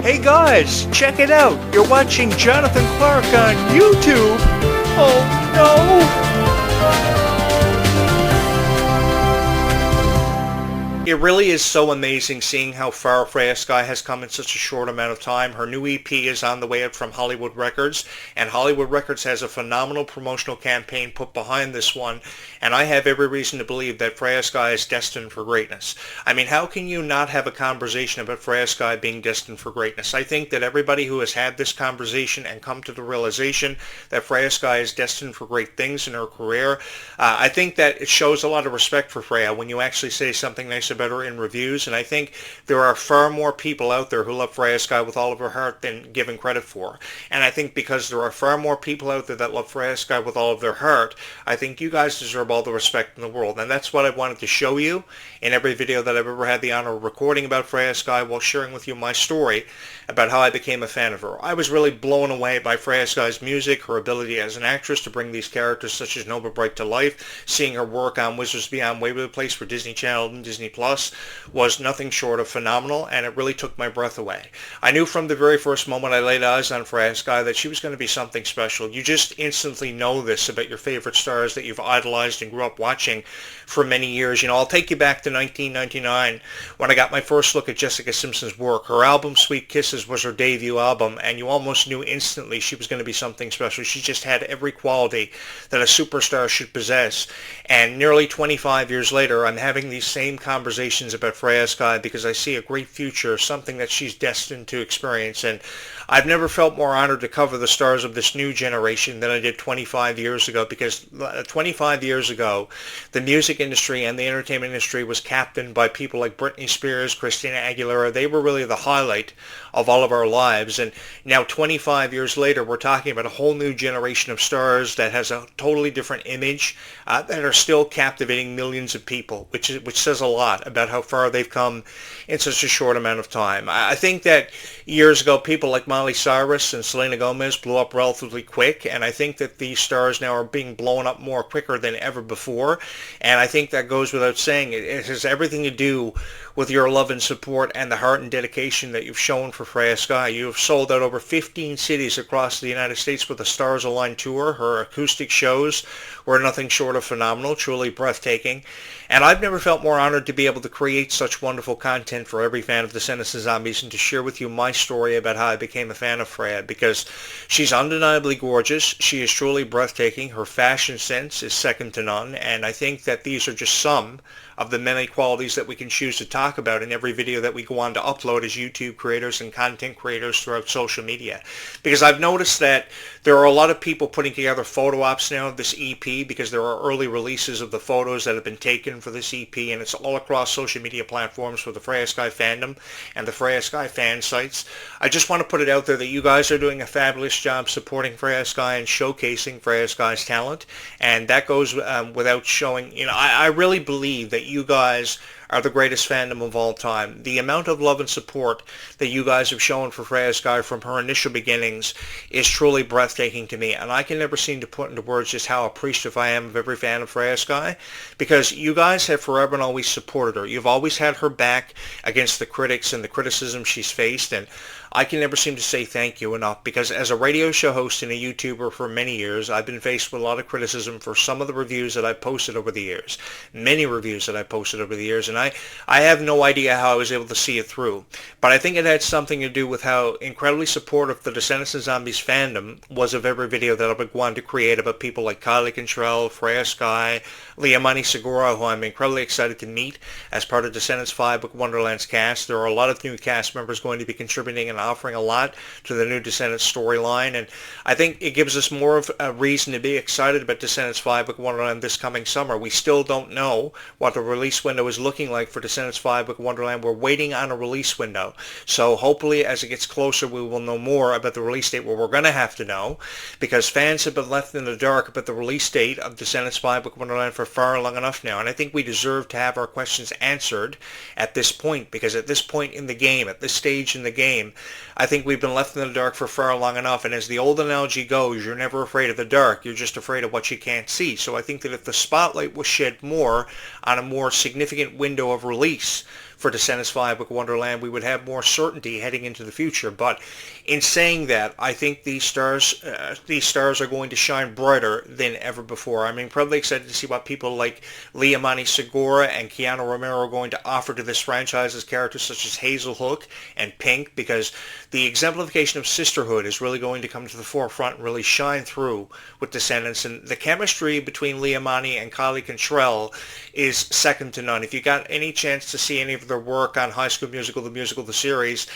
Hey guys, check it out. You're watching Jonathan Clarke on YouTube. Oh no! It really is so amazing seeing how far Freya Sky has come in such a short amount of time. Her new EP is on the way out from Hollywood Records, and Hollywood Records has a phenomenal promotional campaign put behind this one, and I have every reason to believe that Freya Sky is destined for greatness. I mean, how can you not have a conversation about Freya Sky being destined for greatness? I think that everybody who has had this conversation and come to the realization that Freya Sky is destined for great things in her career, I think that it shows a lot of respect for Freya when you actually say something nice about her in reviews, and I think there are far more people out there who love Freya Sky with all of her heart than given credit for. And I think because there are far more people out there that love Freya Sky with all of their heart, I think you guys deserve all the respect in the world. And that's what I wanted to show you in every video that I've ever had the honor of recording about Freya Sky, while sharing with you my story about how I became a fan of her. I was really blown away by Freya Sky's music, her ability as an actress to bring these characters such as Nova Bright to life. Seeing her work on Wizards Beyond Waverly Place for Disney Channel and Disney Plus was nothing short of phenomenal, and it really took my breath away. I knew from the very first moment I laid eyes on Freya Sky that she was going to be something special. You just instantly know this about your favorite stars that you've idolized and grew up watching for many years. You know, I'll take you back to 1999 when I got my first look at Jessica Simpson's work. Her album Sweet Kisses was her debut album, and you almost knew instantly she was going to be something special. She just had every quality that a superstar should possess. And nearly 25 years later, I'm having these same conversations about Freya Sky because I see a great future, something that she's destined to experience. And I've never felt more honored to cover the stars of this new generation than I did 25 years ago, because 25 years ago, the music industry and the entertainment industry was captained by people like Britney Spears, Christina Aguilera. They were really the highlight of all of our lives. And now 25 years later, we're talking about a whole new generation of stars that has a totally different image, that are still captivating millions of people, which says a lot about how far they've come in such a short amount of time. I think that years ago, people like Miley Cyrus and Selena Gomez blew up relatively quick, and I think that these stars now are being blown up more quicker than ever before, and I think that goes without saying. It has everything to do with your love and support and the heart and dedication that you've shown for Freya Sky. You have sold out over 15 cities across the United States with the Stars Align tour. Her acoustic shows were nothing short of phenomenal, truly breathtaking. And I've never felt more honored to be able to create such wonderful content for every fan of Descendants and Zombies, and to share with you my story about how I became a fan of Freya, because she's undeniably gorgeous. She is truly breathtaking. Her fashion sense is second to none, and I think that these are just some of the many qualities that we can choose to talk about in every video that we go on to upload as YouTube creators and content creators throughout social media. Because I've noticed that there are a lot of people putting together photo ops now of this EP, because there are early releases of the photos that have been taken for this EP, and it's all across social media platforms for the Freya Sky fandom and the Freya Sky fan sites. I just want to put it out there that you guys are doing a fabulous job supporting Freya Sky and showcasing Freya Sky's talent, and that goes without showing. You know, I really believe that you guys are the greatest fandom of all time. The amount of love and support that you guys have shown for Freya Sky from her initial beginnings is truly breathtaking to me, and I can never seem to put into words just how appreciative I am of every fan of Freya Sky, because you guys have forever and always supported her. You've always had her back against the critics and the criticism she's faced, and I can never seem to say thank you enough, because as a radio show host and a YouTuber for many years, I've been faced with a lot of criticism for some of the reviews that I've posted over the years, many reviews that I've posted over the years, and I have no idea how I was able to see it through. But I think it had something to do with how incredibly supportive the Descendants and Zombies fandom was of every video that I've wanted to create about people like Kylie Cantrell, Freya Sky, Liamani Segura, who I'm incredibly excited to meet as part of Descendants 5 Book Wonderland's cast. There are a lot of new cast members going to be contributing and offering a lot to the new Descendants storyline, and I think it gives us more of a reason to be excited about Descendants 5 Book Wonderland this coming summer. We still don't know what the release window is looking like for Descendants 5 Book Wonderland. We're waiting on a release window, so hopefully as it gets closer we will know more about the release date. Well, we're going to have to know, because fans have been left in the dark about the release date of Descendants 5 Book Wonderland for far long enough now, and I think we deserve to have our questions answered at this point, because at this point in the game, at this stage in the game, I think we've been left in the dark for far long enough, and as the old analogy goes, you're never afraid of the dark, you're just afraid of what you can't see. So I think that if the spotlight was shed more on a more significant window of release for Descendants 5 with Wonderland, we would have more certainty heading into the future. But in saying that, I think these stars are going to shine brighter than ever before. I'm incredibly excited to see what people like Liamani Segura and Keanu Romero are going to offer to this franchise as characters such as Hazel Hook and Pink, because the exemplification of sisterhood is really going to come to the forefront and really shine through with Descendants. And the chemistry between Liamani and Kylie Cantrell is second to none. If you got any chance to see any of their work on High School Musical, the series,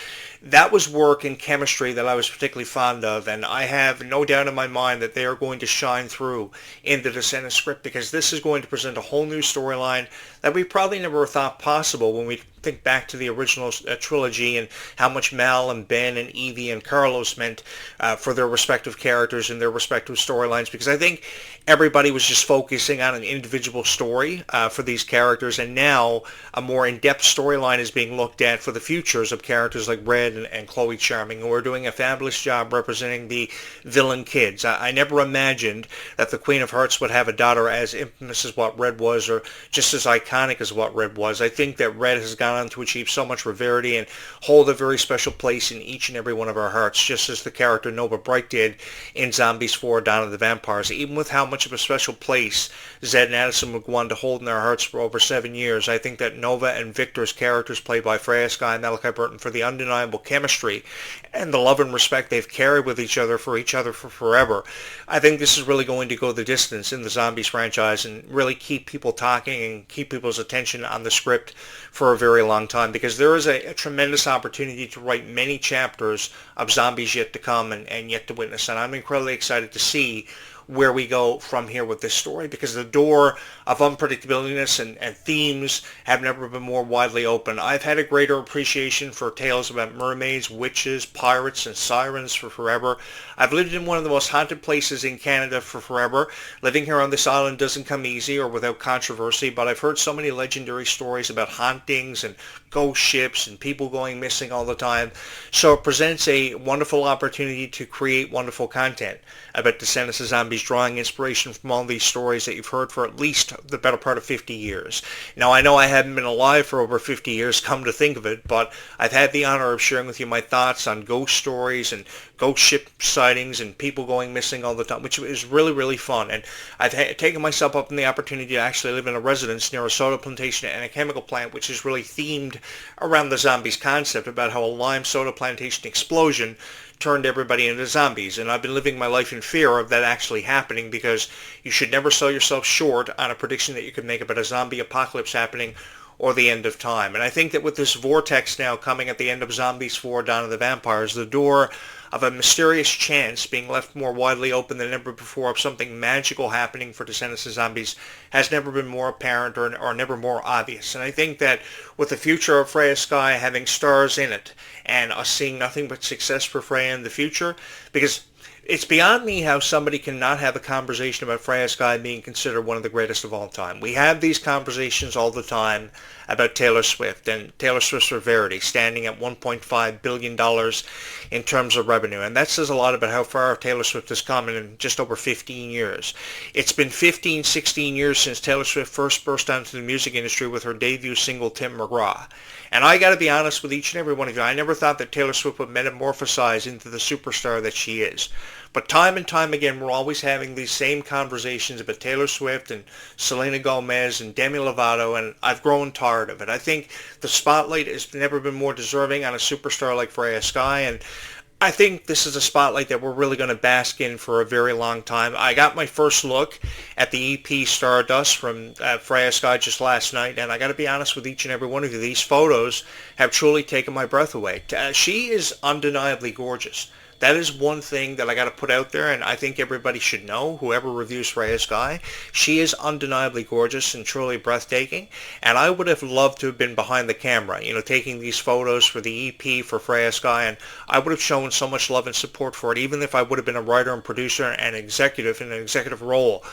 that was work and chemistry that I was particularly fond of, and I have no doubt in my mind that they are going to shine through in the Descendants script, because this is going to present a whole new storyline that we probably never thought possible when we think back to the original trilogy and how much Mal and Ben and Evie and Carlos meant for their respective characters and their respective storylines, because I think everybody was just focusing on an individual story for these characters, and now a more in-depth storyline is being looked at for the futures of characters like Red and Chloe Charming, and we're doing a fabulous job representing the villain kids. I never imagined that the Queen of Hearts would have a daughter as infamous as what Red was, or just as iconic as what Red was. I think that Red has gone on to achieve so much rarity and hold a very special place in each and every one of our hearts, just as the character Nova Bright did in Zombies 4 Dawn of the Vampires. Even with how much of a special place Zed and Addison would go on to hold in our hearts for over 7 years, I think that Nova and Victor's characters played by Freya Skye and Malachi Burton, for the undeniable chemistry and the love and respect they've carried with each other for forever. I think this is really going to go the distance in the Zombies franchise and really keep people talking and keep people's attention on the script for a very long time, because there is a tremendous opportunity to write many chapters of Zombies yet to come and yet to witness, and I'm incredibly excited to see where we go from here with this story, because the door of unpredictability and themes have never been more widely open. I've had a greater appreciation for tales about mermaids, witches, pirates, and sirens for forever. I've lived in one of the most haunted places in Canada for forever. Living here on this island doesn't come easy or without controversy, but I've heard so many legendary stories about hauntings and ghost ships and people going missing all the time. So it presents a wonderful opportunity to create wonderful content about Descendants of Zombies, drawing inspiration from all these stories that you've heard for at least the better part of 50 years. Now, I know I haven't been alive for over 50 years, come to think of it, but I've had the honor of sharing with you my thoughts on ghost stories and ghost ship sightings and people going missing all the time, which is really, really fun. And I've taken myself up on the opportunity to actually live in a residence near a soda plantation and a chemical plant, which is really themed around the Zombies concept, about how a lime soda plantation explosion turned everybody into zombies. And I've been living my life in fear of that actually happening, because you should never sell yourself short on a prediction that you could make about a zombie apocalypse happening or the end of time. And I think that with this vortex now coming at the end of Zombies 4 Dawn of the Vampires, the door of a mysterious chance being left more widely open than ever before of something magical happening for Descendants of Zombies has never been more apparent or never more obvious. And I think that with the future of Freya Skye having stars in it and us seeing nothing but success for Freya in the future, because it's beyond me how somebody can not have a conversation about Freya Skye being considered one of the greatest of all time. We have these conversations all the time about Taylor Swift and Taylor Swift's Verity standing at $1.5 billion in terms of revenue. And that says a lot about how far Taylor Swift has come in just over 15 years. It's been 15, 16 years since Taylor Swift first burst onto the music industry with her debut single, Tim McGraw. And I got to be honest with each and every one of you, I never thought that Taylor Swift would metamorphosize into the superstar that she is. But time and time again, we're always having these same conversations about Taylor Swift and Selena Gomez and Demi Lovato, and I've grown tired of it. I think the spotlight has never been more deserving on a superstar like Freya Skye, and I think this is a spotlight that we're really going to bask in for a very long time. I got my first look at the EP Stardust from Freya Skye just last night, and I got to be honest with each and every one of you, these photos have truly taken my breath away. She is undeniably gorgeous. That is one thing that I got to put out there, and I think everybody should know, whoever reviews Freya Skye. She is undeniably gorgeous and truly breathtaking, and I would have loved to have been behind the camera, taking these photos for the EP for Freya Skye, and I would have shown so much love and support for it, even if I would have been a writer and producer and executive in an executive role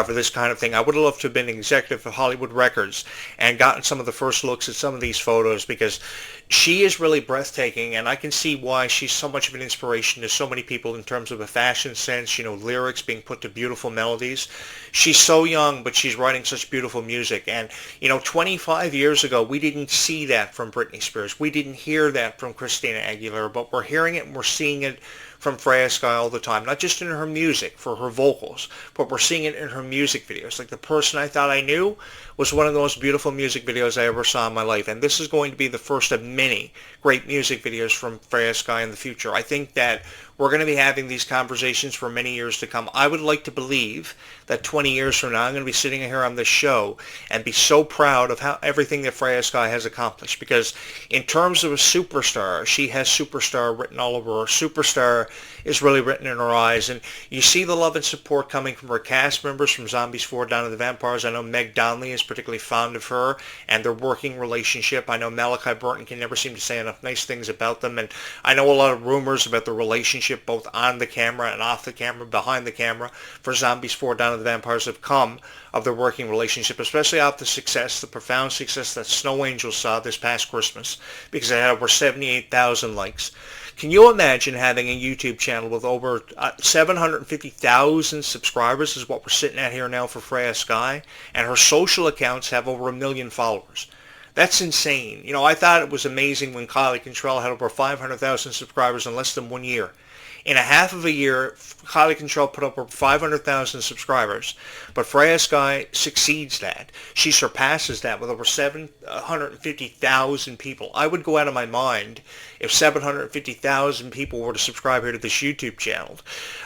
for this kind of thing. I would have loved to have been executive of Hollywood Records and gotten some of the first looks at some of these photos, because she is really breathtaking, and I can see why she's so much of an inspiration inspiration to so many people in terms of a fashion sense, lyrics being put to beautiful melodies. She's so young, but she's writing such beautiful music. And, 25 years ago, we didn't see that from Britney Spears. We didn't hear that from Christina Aguilera, but we're hearing it and we're seeing it from Freya Sky all the time, not just in her music, for her vocals, but we're seeing it in her music videos. Like The Person I Thought I Knew was one of the most beautiful music videos I ever saw in my life, and this is going to be the first of many great music videos from Freya Sky in the future. I think that we're going to be having these conversations for many years to come. I would like to believe that 20 years from now, I'm going to be sitting here on this show and be so proud of everything that Freya Sky has accomplished. Because in terms of a superstar, she has superstar written all over her. Superstar is really written in her eyes. And you see the love and support coming from her cast members, from Zombies 4 down to the Vampires. I know Meg Donnelly is particularly fond of her and their working relationship. I know Malachi Burton can never seem to say enough nice things about them. And I know a lot of rumors about the relationship both on the camera and off the camera, behind the camera, for Zombies 4 down to the Vampires have come of their working relationship, especially off the profound success that Snow Angel saw this past Christmas, because it had over 78,000 likes. Can you imagine having a YouTube channel with over 750,000 subscribers is what we're sitting at here now for Freya Sky, and her social accounts have over 1 million followers. That's insane. I thought it was amazing when Kylie Contrell had over 500,000 subscribers in less than 1 year. In a half of a year, Kylie Contrell put up over 500,000 subscribers, but Freya Sky succeeds that. She surpasses that with over 750,000 people. I would go out of my mind if 750,000 people were to subscribe here to this YouTube channel.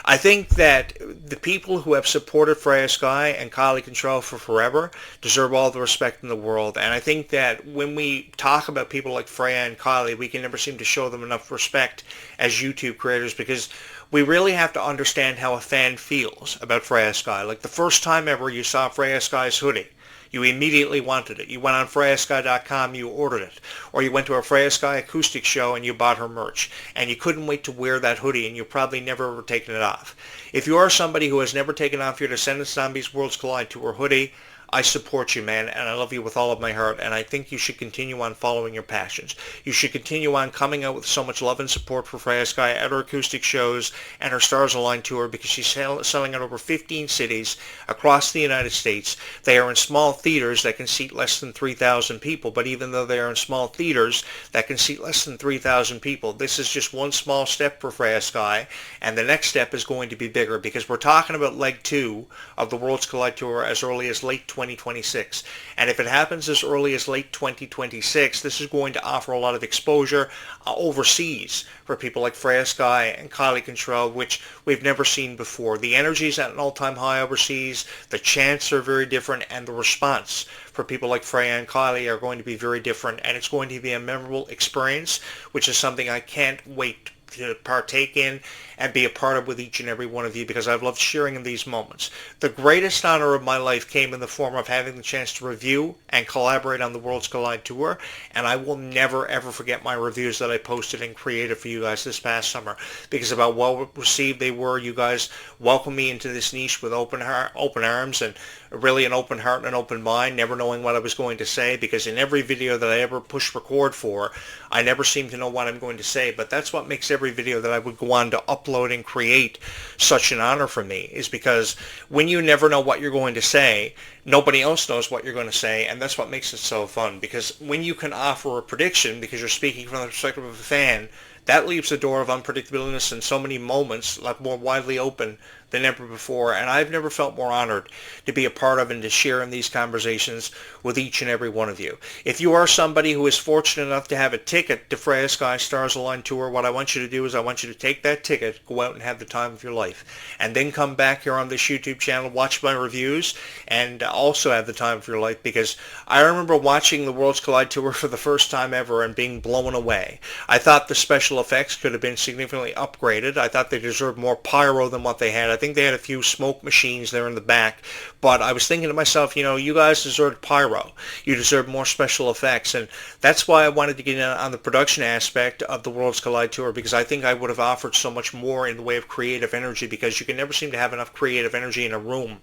I think that the people who have supported Freya Sky and Kylie Contrell for forever deserve all the respect in the world. And I think that when we talk about people like Freya and Kylie, we can never seem to show them enough respect as YouTube creators, because we really have to understand how a fan feels about Freya Sky. Like the first time ever you saw Freya Sky's hoodie, you immediately wanted it. You went on FreyaSky.com, you ordered it. Or you went to a Freya Sky acoustic show and you bought her merch. And you couldn't wait to wear that hoodie, and you probably never ever taken it off. If you are somebody who has never taken off your Descendants Zombies Worlds Collide Tour hoodie, I support you, man, and I love you with all of my heart, and I think you should continue on following your passions. You should continue on coming out with so much love and support for Freya Sky at her acoustic shows and her Stars Align tour, because she's selling out over 15 cities across the United States. They are in small theaters that can seat less than 3,000 people, but even though they are in small theaters that can seat less than 3,000 people, this is just one small step for Freya Sky, and the next step is going to be bigger, because we're talking about leg 2 of the Worlds Collide Tour as early as late 2026. And if it happens as early as late 2026, this is going to offer a lot of exposure overseas for people like Freya Sky and Kylie Contrell, which we've never seen before. The energy is at an all-time high overseas, the chants are very different, and the response for people like Freya and Kylie are going to be very different, and it's going to be a memorable experience, which is something I can't wait to partake in and be a part of with each and every one of you, because I've loved sharing in these moments. The greatest honor of my life came in the form of having the chance to review and collaborate on the Worlds Collide Tour, and I will never ever forget my reviews that I posted and created for you guys this past summer, because of how well received they were. You guys welcomed me into this niche with open arms, and really an open heart and an open mind, never knowing what I was going to say, because in every video that I ever push record for, I never seem to know what I'm going to say. But that's what makes every video that I would go on to upload and create such an honor for me, is because when you never know what you're going to say, nobody else knows what you're going to say, and that's what makes it so fun. Because when you can offer a prediction, because you're speaking from the perspective of a fan, that leaves the door of unpredictability in so many moments like more widely open than ever before, and I've never felt more honored to be a part of and to share in these conversations with each and every one of you. If you are somebody who is fortunate enough to have a ticket to Freya Sky Stars Align Tour, what I want you to do is I want you to take that ticket, go out and have the time of your life, and then come back here on this YouTube channel, watch my reviews, and also have the time of your life, because I remember watching the Worlds Collide Tour for the first time ever and being blown away. I thought the special effects could have been significantly upgraded. I thought they deserved more pyro than what they had. I think they had a few smoke machines there in the back, but I was thinking to myself, you guys deserved pyro. You deserve more special effects, and that's why I wanted to get in on the production aspect of the Worlds Collide Tour, because I think I would have offered so much more in the way of creative energy, because you can never seem to have enough creative energy in a room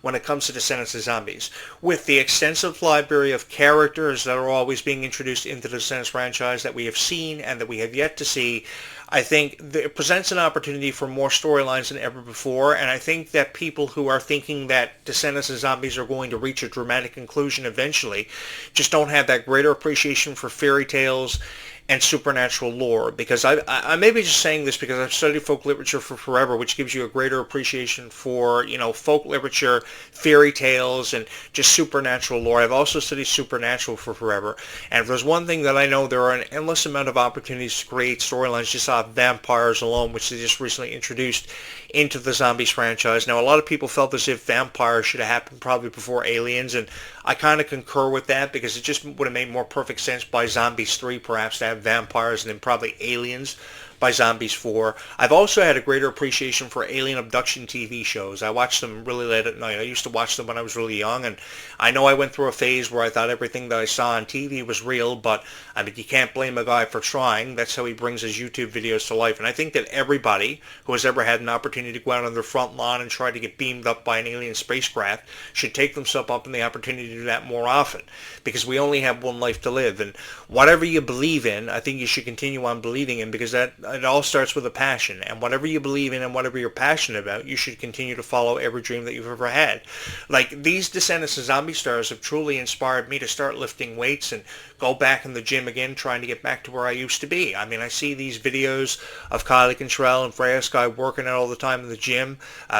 when it comes to Descendants of Zombies. With the extensive library of characters that are always being introduced into the Descendants franchise that we have seen and that we have yet to see, I think it presents an opportunity for more storylines than ever before, and I think that people who are thinking that Descendants of Zombies are going to reach a dramatic conclusion eventually just don't have that greater appreciation for fairy tales and supernatural lore, because I may be just saying this because I've studied folk literature for forever, which gives you a greater appreciation for, folk literature, fairy tales, and just supernatural lore. I've also studied supernatural for forever, and if there's one thing that I know, there are an endless amount of opportunities to create storylines just off vampires alone, which they just recently introduced into the Zombies franchise. Now, a lot of people felt as if vampires should have happened probably before aliens, and I kind of concur with that, because it just would have made more perfect sense by Zombies 3 perhaps to have vampires and then probably aliens by Zombies 4. I've also had a greater appreciation for alien abduction TV shows. I watched them really late at night. I used to watch them when I was really young, and I know I went through a phase where I thought everything that I saw on TV was real, but I mean, you can't blame a guy for trying. That's how he brings his YouTube videos to life. And I think that everybody who has ever had an opportunity to go out on their front lawn and try to get beamed up by an alien spacecraft should take themselves up in the opportunity to do that more often, because we only have one life to live. And whatever you believe in, I think you should continue on believing in, because it all starts with a passion, and whatever you believe in and whatever you're passionate about, you should continue to follow every dream that you've ever had. Like, these Descendants of Zombie stars have truly inspired me to start lifting weights and go back in the gym again, trying to get back to where I used to be. I mean, I see these videos of Kylie Cantrell and Freya Sky working out all the time in the gym,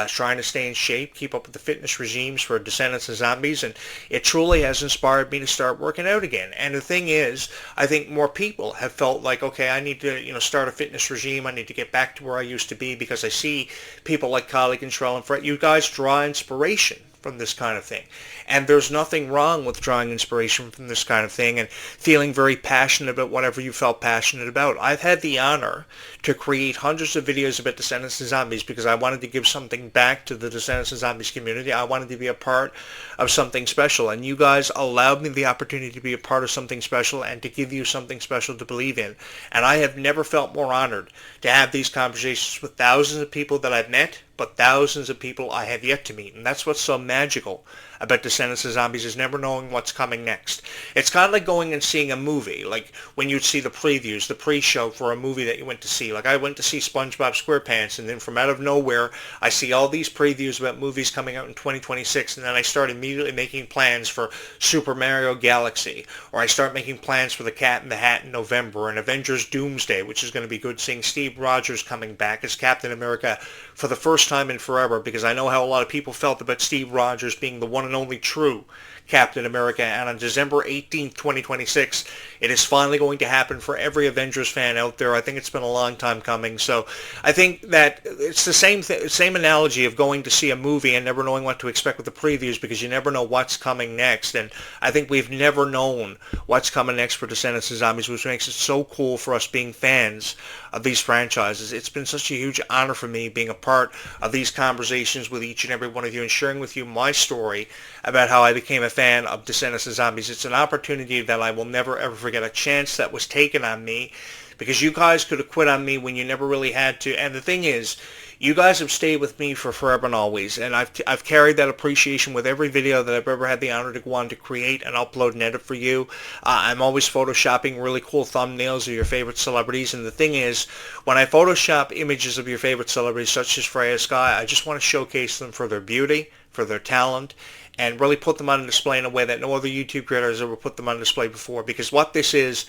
trying to stay in shape, keep up with the fitness regimes for Descendants of Zombies, and it truly has inspired me to start working out again. And the thing is, I think more people have felt like, okay, I need to, start a fitness regime. I need to get back to where I used to be, because I see people like Kylie Cantrell and Fred. You guys draw inspiration from this kind of thing. And there's nothing wrong with drawing inspiration from this kind of thing and feeling very passionate about whatever you felt passionate about. I've had the honor to create hundreds of videos about Descendants of Zombies because I wanted to give something back to the Descendants of Zombies community. I wanted to be a part of something special, and you guys allowed me the opportunity to be a part of something special and to give you something special to believe in. And I have never felt more honored to have these conversations with thousands of people that I've met, but thousands of people I have yet to meet. And that's what's so magical about Descendants of Zombies, is never knowing what's coming next. It's kind of like going and seeing a movie, like when you'd see the previews, the pre-show for a movie that you went to see. Like, I went to see SpongeBob SquarePants, and then from out of nowhere, I see all these previews about movies coming out in 2026, and then I start immediately making plans for Super Mario Galaxy, or I start making plans for The Cat in the Hat in November, and Avengers Doomsday, which is going to be good, seeing Steve Rogers coming back as Captain America for the first time in forever, because I know how a lot of people felt about Steve Rogers being the one and only true Captain America. And on December 18th, 2026, it is finally going to happen for every Avengers fan out there. I think it's been a long time coming. So I think that it's the same analogy of going to see a movie and never knowing what to expect with the previews, because you never know what's coming next. And I think we've never known what's coming next for Descendants of Zombies, which makes it so cool for us being fans of these franchises. It's been such a huge honor for me being a part of these conversations with each and every one of you and sharing with you my story about how I became a fan of Descendants of Zombies. It's an opportunity that I will never ever forget, a chance that was taken on me, because you guys could have quit on me when you never really had to. And the thing is, you guys have stayed with me for forever and always, and I've carried that appreciation with every video that I've ever had the honor to go on to create and upload and edit for you. I'm always photoshopping really cool thumbnails of your favorite celebrities, and the thing is, when I photoshop images of your favorite celebrities, such as Freya Sky, I just want to showcase them for their beauty, for their talent, and really put them on display in a way that no other YouTube creator has ever put them on display before, because what this is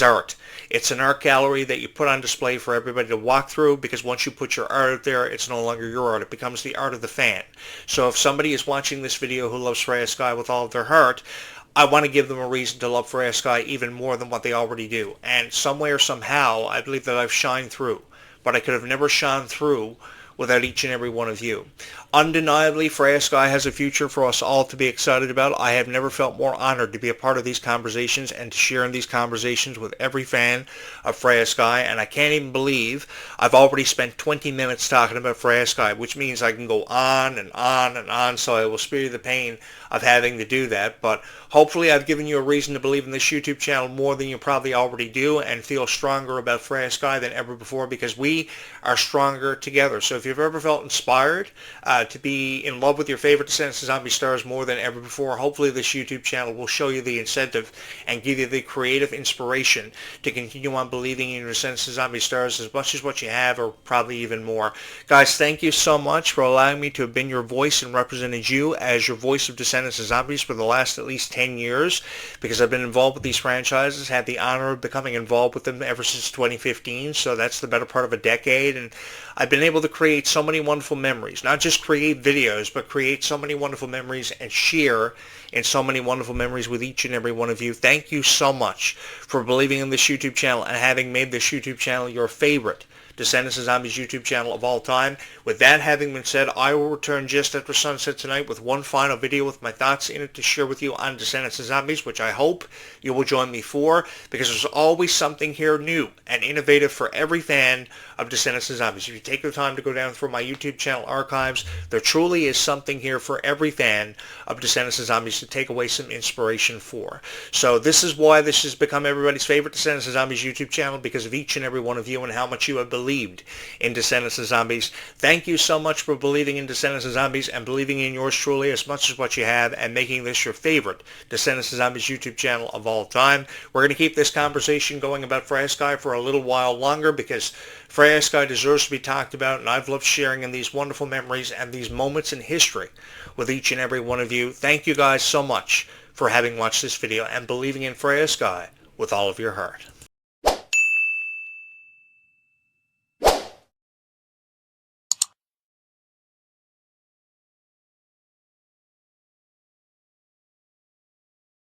art. It's an art gallery that you put on display for everybody to walk through, because once you put your art out there, it's no longer your art. It becomes the art of the fan. So if somebody is watching this video who loves Freya Sky with all of their heart, I want to give them a reason to love Freya Sky even more than what they already do. And some way or somehow, I believe that I've shined through. But I could have never shone through without each and every one of you. Undeniably, Freya Sky has a future for us all to be excited about. I have never felt more honored to be a part of these conversations and to share in these conversations with every fan of Freya Sky, and I can't even believe I've already spent 20 minutes talking about Freya Sky, which means I can go on and on and on, so I will spare you the pain of having to do that. But hopefully I've given you a reason to believe in this YouTube channel more than you probably already do, and feel stronger about Freya Sky than ever before, because we are stronger together. So if you've ever felt inspired to be in love with your favorite Descendants of Zombie stars more than ever before, hopefully this YouTube channel will show you the incentive and give you the creative inspiration to continue on believing in your Descendants of Zombie stars as much as what you have, or probably even more. Guys, thank you so much for allowing me to have been your voice and represented you as your voice of Descendants of Zombies for the last at least 10 years, because I've been involved with these franchises, had the honor of becoming involved with them ever since 2015, so that's the better part of a decade, and I've been able to create so many wonderful memories. Not just create videos, but create so many wonderful memories and share in so many wonderful memories with each and every one of you. Thank you so much for believing in this YouTube channel and having made this YouTube channel your favorite Descendants of Zombies YouTube channel of all time. With that having been said, I will return just after sunset tonight with one final video with my thoughts in it to share with you on Descendants of Zombies, which I hope you will join me for, because there's always something here new and innovative for every fan of Descendants of Zombies. If you take the time to go down through my YouTube channel archives, there truly is something here for every fan of Descendants of Zombies to take away some inspiration for. So this is why this has become everybody's favorite Descendants of Zombies YouTube channel, because of each and every one of you and how much you have believed in Descendants of Zombies. Thank you so much for believing in Descendants of Zombies and believing in yours truly as much as what you have, and making this your favorite Descendants of Zombies YouTube channel of all time. We're going to keep this conversation going about Freya Sky for a little while longer, because Freya Sky deserves to be talked about, and I've loved sharing in these wonderful memories and these moments in history with each and every one of you. Thank you guys so much for having watched this video and believing in Freya Sky with all of your heart.